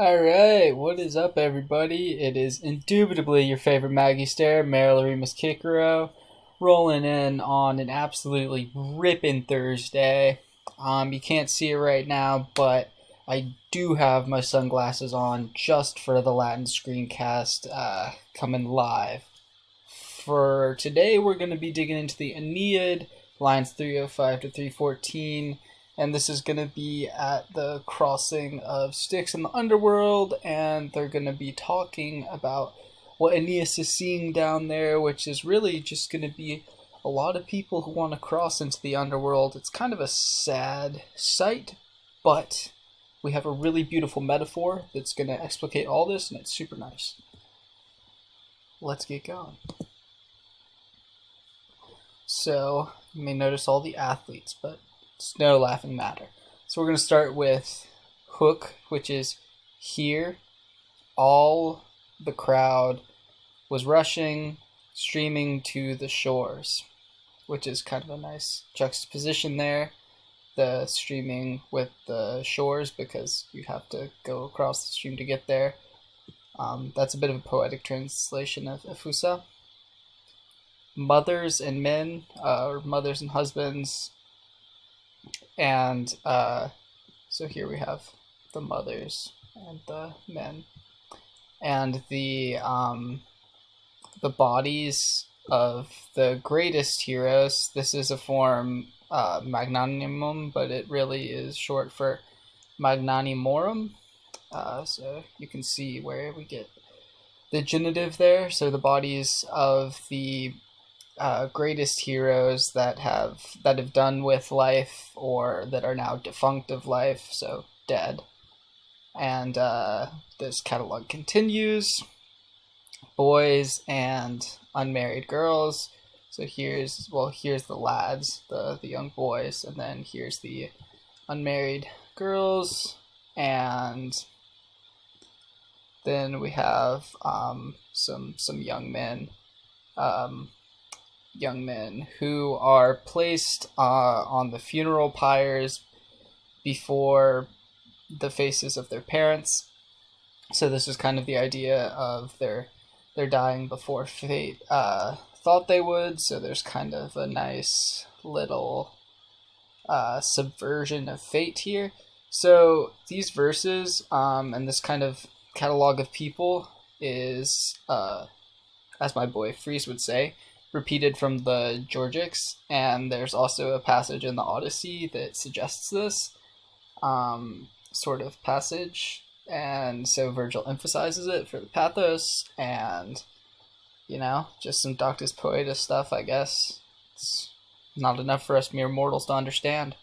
Alright, what is up, everybody? It is indubitably your favorite Maggie Stare, Merula Kikero, rolling in on an absolutely rippin' Thursday. You can't see it right now, but I do have my sunglasses on just for the Latin screencast coming live. For today, we're going to be digging into the Aeneid, lines 305 to 314, and this is going to be at the crossing of Styx and the Underworld, and they're going to be talking about what Aeneas is seeing down there, which is really just going to be a lot of people who want to cross into the Underworld. It's kind of a sad sight, but we have a really beautiful metaphor that's going to explicate all this, and it's super nice. Let's get going. So, you may notice all the athletes, but it's no laughing matter. So we're going to start with Hook, which is here. All the crowd was rushing, streaming to the shores, which is kind of a nice juxtaposition there. The streaming with the shores, because you have to go across the stream to get there. That's a bit of a poetic translation of Efusa. Mothers and men, or mothers and husbands, and so here we have the mothers and the men, and the bodies of the greatest heroes. This is a form magnanimum, but it really is short for magnanimorum. So you can see where we get the genitive there. So the bodies of the greatest heroes that have done with life or that are now defunct of life, so dead. And this catalog continues. Boys and unmarried girls. So here's the lads, the young boys, and then here's the unmarried girls, and then we have some young men. Young men who are placed on the funeral pyres before the faces of their parents. So this is kind of the idea of they're dying before fate thought they would. So there's kind of a nice little subversion of fate here. So these verses and this kind of catalog of people is, as my boy Fries would say, repeated from the Georgics, and there's also a passage in the Odyssey that suggests this sort of passage, and so Virgil emphasizes it for the pathos, and just some Doctus Poetus stuff, I guess. It's not enough for us mere mortals to understand.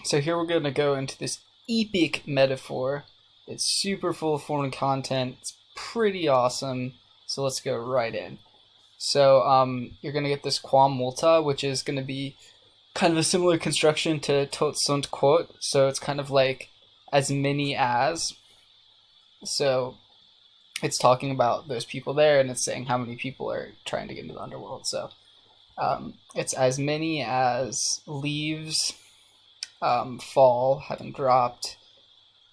So here we're going to go into this epic metaphor. It's super full of foreign content. It's pretty awesome. So let's go right in. So you're going to get this quam multa, which is going to be kind of a similar construction to tot sunt quot. So it's kind of like as many as. So it's talking about those people there, and it's saying how many people are trying to get into the underworld. So it's as many as leaves fall, having dropped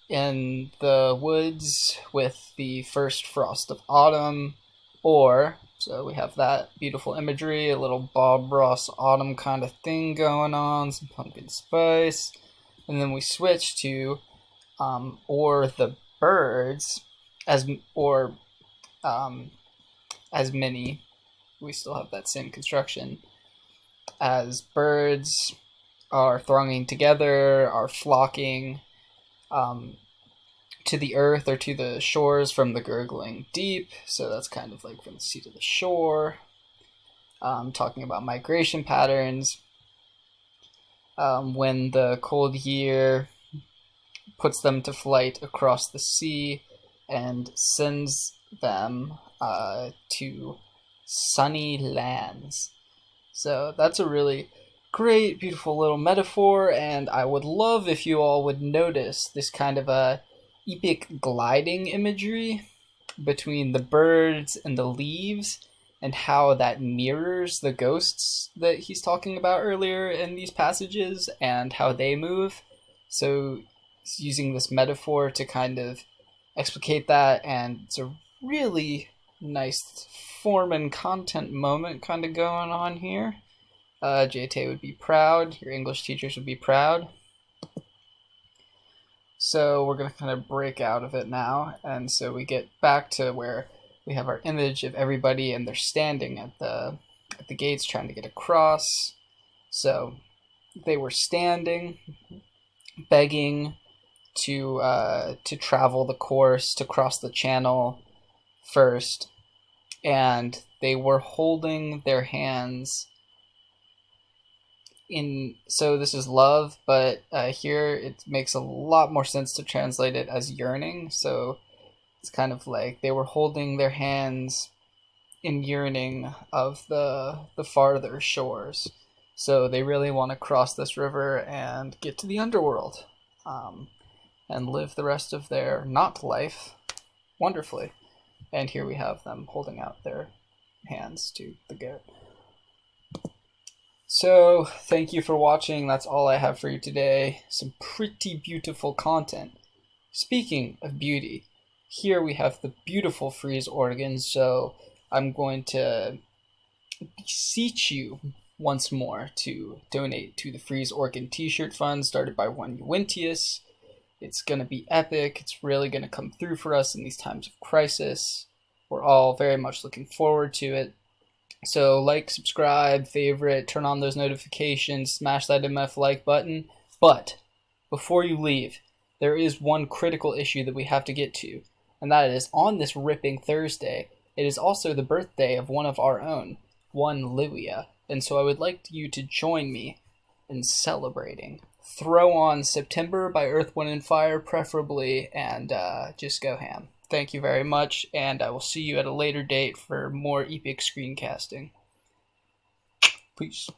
in the woods with the first frost of autumn, or... So we have that beautiful imagery, a little Bob Ross autumn kind of thing going on, some pumpkin spice. And then we switch to, or the birds, as many, we still have that same construction, as birds are thronging together, are flocking, to the earth or to the shores from the gurgling deep. So that's kind of like from the sea to the shore. Talking about migration patterns. When the cold year puts them to flight across the sea and sends them to sunny lands. So that's a really great, beautiful little metaphor, and I would love if you all would notice this kind of a epic gliding imagery between the birds and the leaves, and how that mirrors the ghosts that he's talking about earlier in these passages and how they move. So using this metaphor to kind of explicate that, and it's a really nice form and content moment kind of going on here. JT would be proud. Your English teachers would be proud. So we're going to kind of break out of it now, and so we get back to where we have our image of everybody, and they're standing at the gates trying to get across. So they were standing, begging to travel the course, to cross the channel first, and they were holding their hands in. So this is love, but here it makes a lot more sense to translate it as yearning. So it's kind of like they were holding their hands in yearning of the farther shores. So they really want to cross this river and get to the underworld, and live the rest of their not life wonderfully. And here we have them holding out their hands to the goat. So thank you for watching. That's all I have for you today. Some pretty beautiful content. Speaking of beauty, here we have the beautiful frieze organs. So I'm going to beseech you once more to donate to the Frieze Organ t-shirt fund started by one Uintius. It's going to be epic. It's really going to come through for us in these times of crisis. We're all very much looking forward to it. So like, subscribe, favorite, turn on those notifications, smash that MF like button. But before you leave, there is one critical issue that we have to get to, and that is on this ripping Thursday, it is also the birthday of one of our own, one Livia. And so I would like you to join me in celebrating. Throw on September by Earth, Wind & Fire, preferably, and just go ham. Thank you very much, and I will see you at a later date for more epic screencasting. Peace.